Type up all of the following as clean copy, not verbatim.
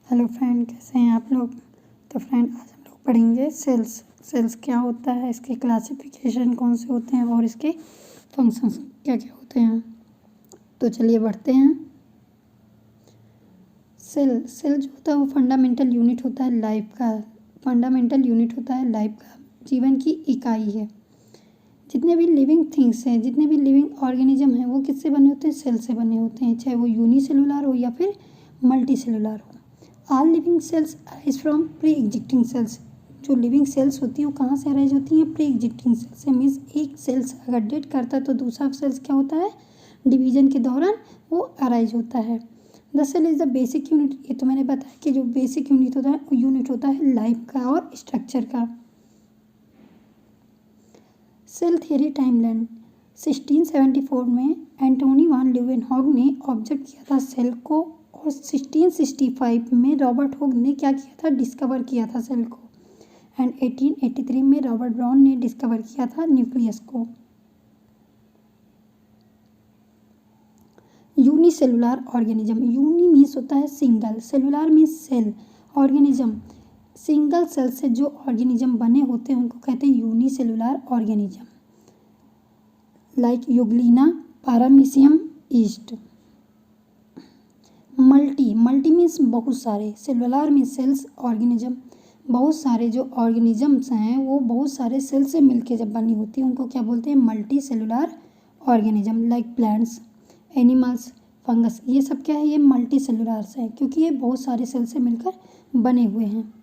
Hello friend, कैसे हैं आप लोग। तो फ्रेंड, आज हम लोग पढ़ेंगे सेल्स क्या होता है, इसके क्लासिफिकेशन कौन से होते हैं और इसके फंक्शंस क्या क्या होते हैं। तो चलिए बढ़ते हैं। सेल जो होता है वो फंडामेंटल यूनिट होता है लाइफ का जीवन की इकाई है। जितने भी लिविंग थिंग्स हैं, जितने भी लिविंग ऑर्गेनिज्म हैं, वो किससे बने होते हैं? सेल से बने होते हैं, चाहे वो यूनिसेलुलर हो या फिर मल्टी सेलुलर हो। All living cells arise from pre existing cells. जो लिविंग सेल्स होती है वो कहाँ से अराइज होती हैं? प्री एग्जिस्टिंग सेल्स से। मीन्स एक सेल्स अगर डेड करता है तो दूसरा सेल्स क्या होता है? डिवीजन के दौरान वो अराइज होता है। The cell is the basic unit. ये तो मैंने बताया कि जो बेसिक यूनिट होता है लाइफ का और स्ट्रक्चर का। सेल थियरी टाइमलाइन 1674 में एंटोनी वान ल्यूवेनहॉग ने ऑब्जर्व किया था सेल को, और 1665 में रॉबर्ट हुक ने क्या किया था? डिस्कवर किया था सेल को। एंड 1883 में रॉबर्ट ब्राउन ने डिस्कवर किया था न्यूक्लियस को। Unicellular organism. यूनि मीन्स होता है single, cellular means cell. Organism, single cell से जो ऑर्गेनिज्म बने होते हैं उनको कहते हैं unicellular organism. Like euglena, paramecium, yeast. Multi means बहुत सारे, सेलुलर मीन्स सेल्स, ऑर्गेनिज्म बहुत सारे। जो ऑर्गेनिजम्स हैं वो बहुत सारे सेल से मिलके जब बनी होती है उनको क्या बोलते हैं? Multi cellular organism. Like plants, animals, fungus, ये सब क्या है? ये मल्टी सेलुलर्स हैं क्योंकि ये बहुत सारे सेल से मिलकर बने हुए हैं।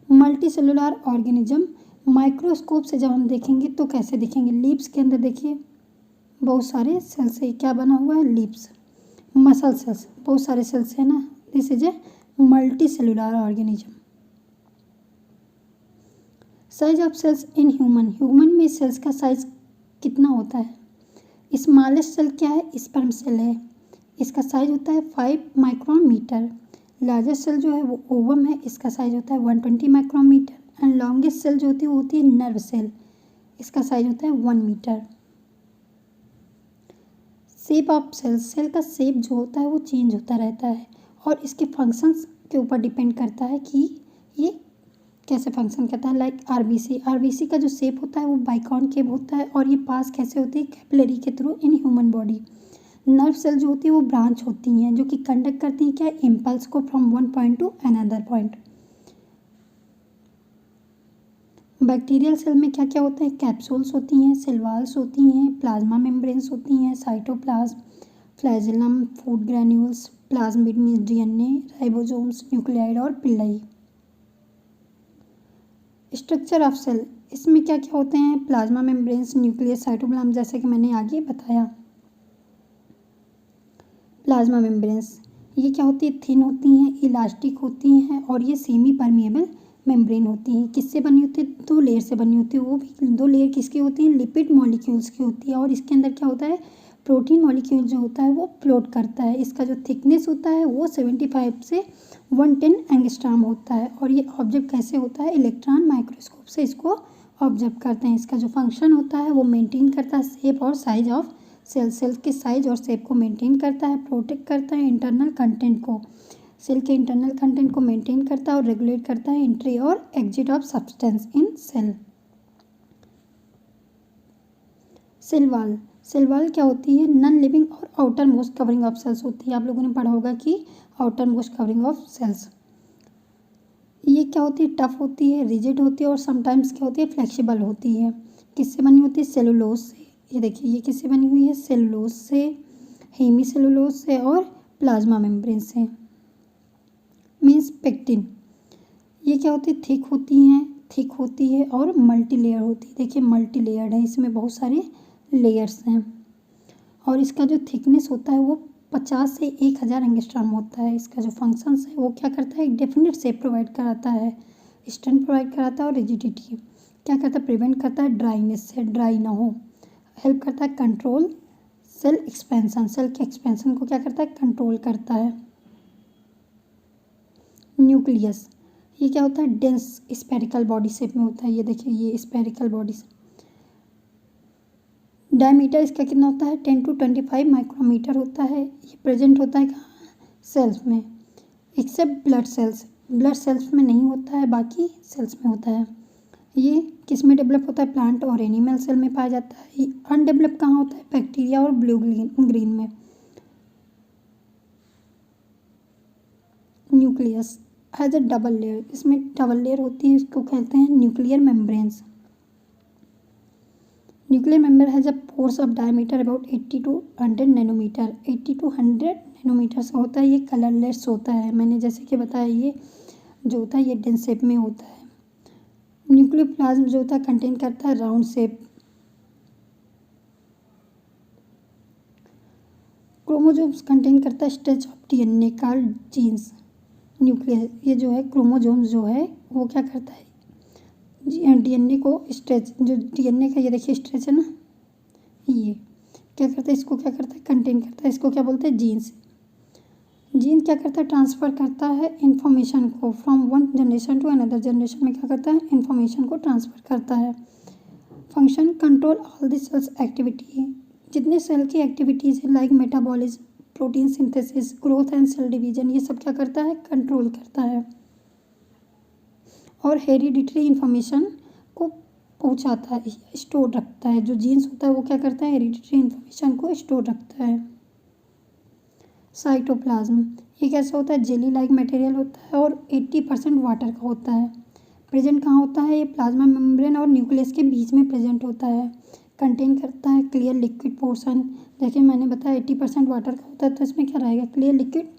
मल्टी सेलुलर ऑर्गेनिज्म माइक्रोस्कोप से जब हम देखेंगे तो कैसे दिखेंगे? लीव्स के अंदर देखिए बहुत सारे सेल से क्या बना हुआ है? लीव्स। मसल सेल्स, बहुत सारे सेल्स है ना, this is a multi cellular organism. Size of cells in human में सेल्स का साइज कितना होता है? स्मॉलेस्ट सेल क्या है? स्पर्म सेल है, इसका साइज होता है 5 माइक्रोमीटर। लार्जेस्ट सेल जो है वो ओवम है, इसका साइज होता है 120 माइक्रोमीटर। एंड लॉन्गेस्ट सेल जो होती है वो होती है नर्व सेल, इसका साइज होता है 1 metre. Shape of cell, cell का शेप जो होता है वो चेंज होता रहता है और इसके फंक्शंस के ऊपर डिपेंड करता है कि ये कैसे फंक्शन करता है। लाइक आरबीसी का जो शेप होता है वो बाइकॉनकेव होता है और ये पास कैसे होती है? कैपिलरी के through in human body. Nerve cell जो होती है वो ब्रांच होती हैं जो कि कंडक्ट करती हैं क्या? इम्पल्स को from one point to another point. Bacterial cell में क्या क्या होता है? कैप्सूल्स होती हैं, सेल वॉल्स होती हैं, प्लाज्मा मेम्ब्रेन्स होती हैं, cytoplasm, flagellum, food granules, plasmid means DNA, ribosomes, nuclide और पिल्लाई। स्ट्रक्चर ऑफ सेल, इसमें क्या क्या होते हैं? प्लाज्मा मेम्ब्रेन्स, न्यूक्लियस, साइटोप्लाज्म, जैसे कि मैंने आगे बताया। प्लाज्मा मेम्ब्रेन्स ये क्या होती है? थिन होती हैं, इलास्टिक होती हैं और ये सेमी परमिएबल मेम्ब्रेन होती हैं। किससे बनी होती है? 2 लेयर से बनी होती है। वो भी 2 लेयर किसकी होती हैं? लिपिड मॉलिक्यूल्स की होती है। और इसके अंदर क्या होता है? प्रोटीन मॉलिक्यूल जो होता है वो फ्लोट करता है। इसका जो थिकनेस होता है वो 75 से 110 एंगस्ट्रॉम होता है। और ये ऑब्जर्व कैसे होता है? इलेक्ट्रॉन माइक्रोस्कोप से इसको ऑब्जर्व करते हैं। इसका जो फंक्शन होता है वो मेंटेन करता है शेप और साइज ऑफ सेल के साइज और शेप को मेंटेन करता है, प्रोटेक्ट करता है इंटरनल कंटेंट को, सेल के इंटरनल कंटेंट को मेंटेन करता है और रेगुलेट करता है एंट्री और exit of substance in cell. Cell wall क्या होती है? नॉन लिविंग और outer most covering of cells होती है। आप लोगों ने पढ़ा होगा कि outer most covering of cells ये क्या होती है? टफ होती है, रिजिड होती है और समटाइम्स क्या होती है? फ्लेक्सिबल होती है। किससे बनी होती है? सेलुलोज से। ये देखिए ये किससे बनी हुई है? सेलुलोज से, हेमी सेलुलोज से और प्लाज्मा मेम्ब्रेन से। मीन्स पेक्टिन ये क्या होती है? थिक होती है और मल्टी लेयर होती है। देखिए मल्टी लेयर्ड है, इसमें बहुत सारे लेयर्स हैं और इसका जो थिकनेस होता है वो 50 से 1000 एंगस्ट्रॉम होता है। इसका जो फंक्शंस है वो क्या करता है? एक डेफिनेट शेप प्रोवाइड कराता है, स्ट्रेंथ प्रोवाइड कराता है और रिजिडिटी क्या करता है? प्रिवेंट करता है ड्राइनेस से, ड्राई ना हो। हेल्प करता है कंट्रोल सेल एक्सपेंशन, सेल के एक्सपेंशन को क्या करता है? कंट्रोल करता है। न्यूक्लियस ये क्या होता है? डेंस स्पेरिकल बॉडी शेप में होता है। ये देखिए ये स्पेरिकल बॉडी डायमीटर इसका कितना होता है? 10 to 25 माइक्रोमीटर होता है। ये प्रेजेंट होता है कहाँ? सेल्स में। एक्सेप्ट ब्लड सेल्स में नहीं होता है, बाकी सेल्स में होता है। ये किस में डेवलप होता है? प्लांट और एनिमल सेल में पाया जाता है। ये अनडेवलप कहाँ होता है? बैक्टीरिया और ब्लू ग्रीन में। Nucleus has a double layer, इसमें डबल लेयर होती है, इसको कहते हैं nuclear membranes. Nuclear membrane has a pores of diameter about 80 to 100 nanometre. 80 to 100 nanometre से होता है। ये कलरलेस होता है, मैंने जैसे कि बताया, ये जो होता है ये डेंस शेप में होता है। न्यूक्लियोप्लाज्म जो होता है कंटेन करता है राउंड शेप। क्रोमोसोम्स कंटेन करता है stretch of DNA called jeans. Nucleus ये जो है क्रोमोसोम्स जो है वो क्या करता है? डीएनए को स्ट्रेच, जो डीएनए का ये देखिए स्ट्रेच है ना, ये क्या करता है? इसको क्या करता है? कंटेन करता है। इसको क्या बोलते हैं? जीन्स। जीन क्या करता है? ट्रांसफ़र करता है इंफॉर्मेशन को from one generation to another generation में। क्या करता है? इंफॉर्मेशन को ट्रांसफ़र करता है। Function control all the cells activity, जितने सेल की एक्टिविटीज़ है like metabolism, protein synthesis, growth and cell division, ये सब क्या करता है? कंट्रोल करता है। और हेरिडिटरी इंफॉर्मेशन को पहुंचाता है, स्टोर रखता है। जो जीन्स होता है वो क्या करता है? हेरिडिटरी इंफॉर्मेशन को स्टोर रखता है। साइटोप्लाज्म ये कैसा होता है? जेली लाइक मटेरियल होता है और 80% वाटर का होता है। प्रेजेंट कहाँ होता है? ये प्लाज्मा मेम्ब्रेन और न्यूक्लियस के बीच में प्रेजेंट होता है। कंटेन करता है क्लियर लिक्विड पोर्शन। देखिए मैंने बताया 80% वाटर का होता है, तो इसमें क्या रहेगा? क्लियर लिक्विड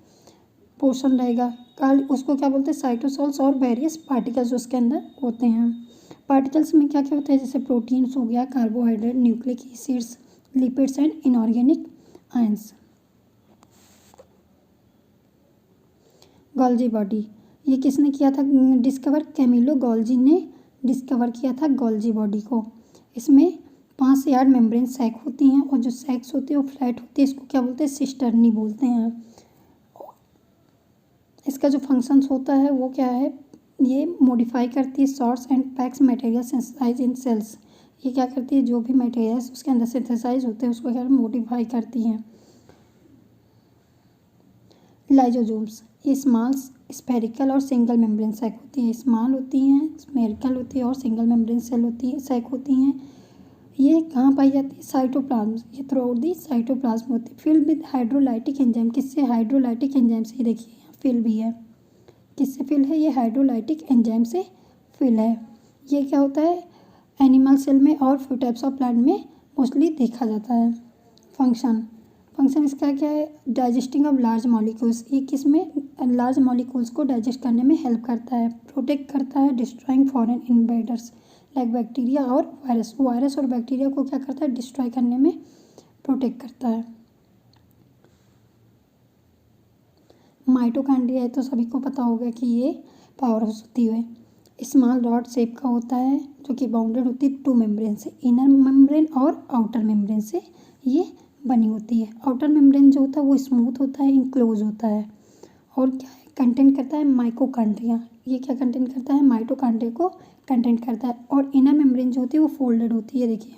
पोर्शन रहेगा। कल उसको क्या बोलते हैं? साइटोसोल्स और वेरियस पार्टिकल्स उसके अंदर होते हैं। पार्टिकल्स में क्या क्या होते हैं? जैसे प्रोटीन्स हो गया, carbohydrate, nucleic acids, lipids and inorganic ions. Golgi body ये किसने किया था डिस्कवर? कैमिलो गोल्जी ने डिस्कवर किया था गोल्जी बॉडी को। इसमें 5 से 8 मेम्ब्रेन सैक होती हैं और जो सैक्स होती है वो फ्लैट होती है, इसको क्या बोलते हैं? सिस्टर्नी बोलते हैं। इसका जो फंक्शंस होता है वो क्या है? ये मॉडिफाई करती है sorts and packs material synthesise in cells. ये क्या करती है? जो भी मटेरियल्स उसके अंदर सिंथेसाइज होते हैं उसको क्या मॉडिफाई करती हैं। लाइजोजोम्स ये स्मॉल स्फेरिकल और सिंगल मेम्ब्रेन सैक होती है। स्मॉल होती हैं, स्फेरिकल होती है और सिंगल मेम्ब्रेन सेल होती है, सैक होती हैं। ये कहाँ पाई जाती है? साइटोप्लाज्म। ये थ्रू आउट दी साइटोप्लाज्म होती है। फिल्ड विद हाइड्रोलाइटिक एंजाइम, किससे? हाइड्रोलाइटिक एंजाइम से। देखिए फिल भी है, किससे फिल है? ये हाइड्रोलाइटिक एंजाइम से फिल है। ये क्या होता है? एनिमल सेल में और फ्यू टाइप्स ऑफ प्लांट में मोस्टली देखा जाता है। फंक्शन इसका क्या है? Digesting of large molecules. ये किस में? लार्ज मॉलिक्यूल्स को डाइजेस्ट करने में हेल्प करता है। प्रोटेक्ट करता है destroying foreign invaders like bacteria और वायरस और बैक्टीरिया को क्या करता है? डिस्ट्रॉय करने में प्रोटेक्ट करता है। माइटोकॉन्ड्रिया है तो सभी को पता होगा कि ये पावर हाउस होती है। स्मॉल रॉड शेप का होता है जो कि बाउंडेड होती है 2 मेम्ब्रेन से, इनर मेम्ब्रेन और आउटर मेम्ब्रेन से ये बनी होती है। आउटर मेम्ब्रेन जो होता है वो स्मूथ होता है, इनक्लोज होता है और क्या है? कंटेंट करता है माइटोकॉन्ड्रिया। ये क्या कंटेंट करता है? माइटोकॉन्ड्रिया को कंटेंट करता है। और इनर मेम्ब्रेन जो होती है वो फोल्डेड होती है। देखिए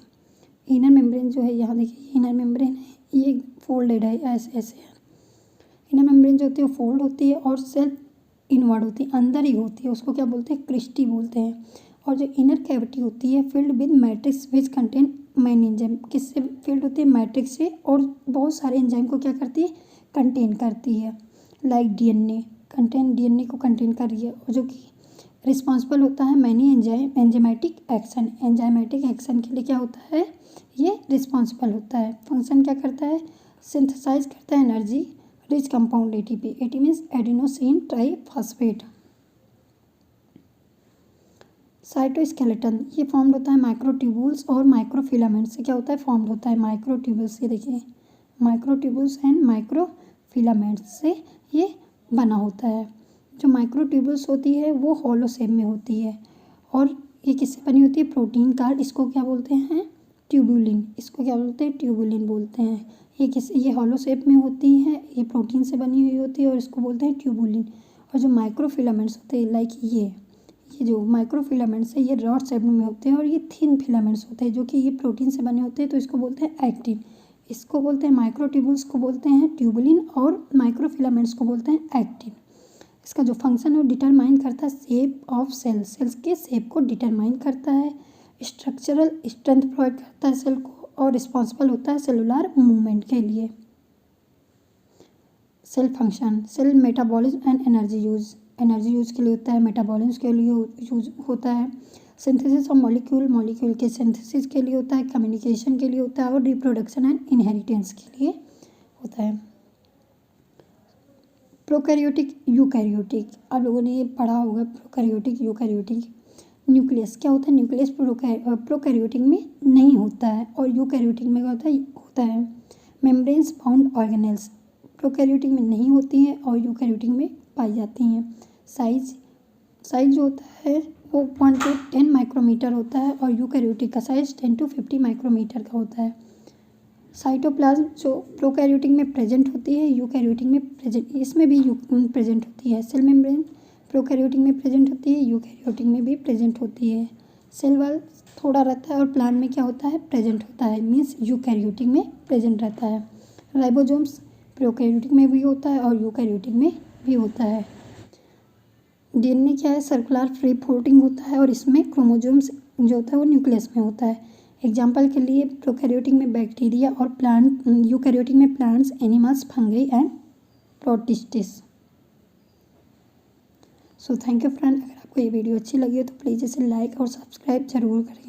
इनर मेम्ब्रेन जो है, यहाँ देखिए इनर मेम्ब्रेन है, ये फोल्डेड है, ऐसे ऐसे है। इनर मेम्ब्रेन जो होती है वो फोल्ड होती है और सेल इनवर्ड होती है, अंदर ही होती है, उसको क्या बोलते हैं? क्रिस्टी बोलते हैं। और जो इनर कैविटी होती है filled with matrix which contain main enzyme, किससे फिल्ड होती है? मैट्रिक्स से, और बहुत सारे एंजाइम को क्या करती है? कंटेन करती है। लाइक डीएनए डीएनए को कंटेन कर रही है, और जो कि रिस्पॉन्सिबल होता है मैनी एंजाइमेटिक एक्शन के लिए क्या होता है? ये रिस्पॉन्सिबल होता है। फंक्शन क्या करता है? सिंथेसाइज करता है energy rich compound ATP. Eighty means adenosine triphosphate. Cytoskeleton ये फॉर्म्ड होता है माइक्रोट्यूबुल्स और माइक्रोफिलामेंट से। क्या होता है? फॉर्म्ड होता है माइक्रोट्यूबुल्स। ये देखिए माइक्रोट्यूबुल्स एंड माइक्रोफिलामेंट्स से ये बना होता है। जो माइक्रोट्यूबुल्स होती है वो हॉलो शेप में होती है और ये किससे बनी होती है? प्रोटीन का। इसको क्या बोलते हैं? ट्यूबुलिन। इसको क्या बोलते हैं? ट्यूबुलिन बोलते हैं। ये हॉलो शेप में होती है, ये प्रोटीन से बनी हुई होती है और इसको बोलते हैं ट्यूबुलिन। और जो माइक्रोफिलामेंट्स होते हैं लाइक ये जो माइक्रोफिलामेंट्स है ये रॉड शेप में होते हैं और ये थिन फिलामेंट्स होते हैं जो कि ये प्रोटीन से बने होते हैं, तो इसको बोलते हैं एक्टिन। इसको बोलते हैं माइक्रोट्यूबुल्स को बोलते हैं ट्यूबुलिन और माइक्रोफिलामेंट्स को बोलते हैं एक्टिन। इसका जो फंक्शन है वो डिटरमाइन करता है शेप ऑफ सेल, सेल्स के शेप को डिटरमाइन करता है, स्ट्रक्चरल स्ट्रेंथ प्रोवाइड करता है सेल को, और रिस्पॉन्सिबल होता है सेलुलर मूवमेंट के लिए। Cell function, cell metabolism and energy use, energy use के लिए होता है, मेटाबॉलिज्म के लिए यूज होता है, सिंथेसिस ऑफ मॉलिक्यूल, मॉलिक्यूल के सिंथेसिस के लिए होता है, कम्युनिकेशन के लिए होता है, और रिप्रोडक्शन एंड इनहेरिटेंस के लिए होता है। प्रोकैरियोटिक यूकैरियोटिक, आप लोगों ने ये पढ़ा होगा, प्रोकैरियोटिक यूकैरियोटिक। न्यूक्लियस क्या होता है, न्यूक्लियस प्रोकैरियोटिक में नहीं होता है, और यूकैरियोटिक में क्या होता है मेम्ब्रेन्स बाउंड ऑर्गेनेल्स, प्रोकैरियोटिक में नहीं होती हैं और यूकैरियोटिक में पाई जाती हैं। साइज जो होता है वो 1 to 10 माइक्रोमीटर होता है, और यूकैरियोटिक का साइज 10 to 50 माइक्रोमीटर का होता है। साइटोप्लाज्म जो प्रोकैरियोटिक में प्रेजेंट होती है, यूकैरियोटिक में प्रेजेंट, इसमें भी प्रेजेंट होती है। सेल मेम्ब्रेन प्रोकैरियोटिक में प्रेजेंट होती है, यूकैरियोटिक में भी प्रेजेंट होती है। सेल वॉल थोड़ा रहता है और प्लांट में क्या होता है प्रेजेंट होता है, मीन्स यूकैरियोटिक में प्रेजेंट रहता है। राइबोसोम्स प्रोकैरियोटिक में भी होता है और यूकैरियोटिक में भी होता है। डीएनए क्या है, सर्कुलर फ्री फ्लोटिंग होता है, और इसमें क्रोमोसोम्स जो होता है वो न्यूक्लियस में होता है। एग्जाम्पल के लिए प्रोकैरियोटिक में बैक्टीरिया और प्लांट, यूकैरियोटिक में plants, animals, fungi and protists. So thank you friend, अगर आपको ये वीडियो अच्छी लगी हो तो प्लीज़ इसे लाइक और सब्सक्राइब जरूर करें।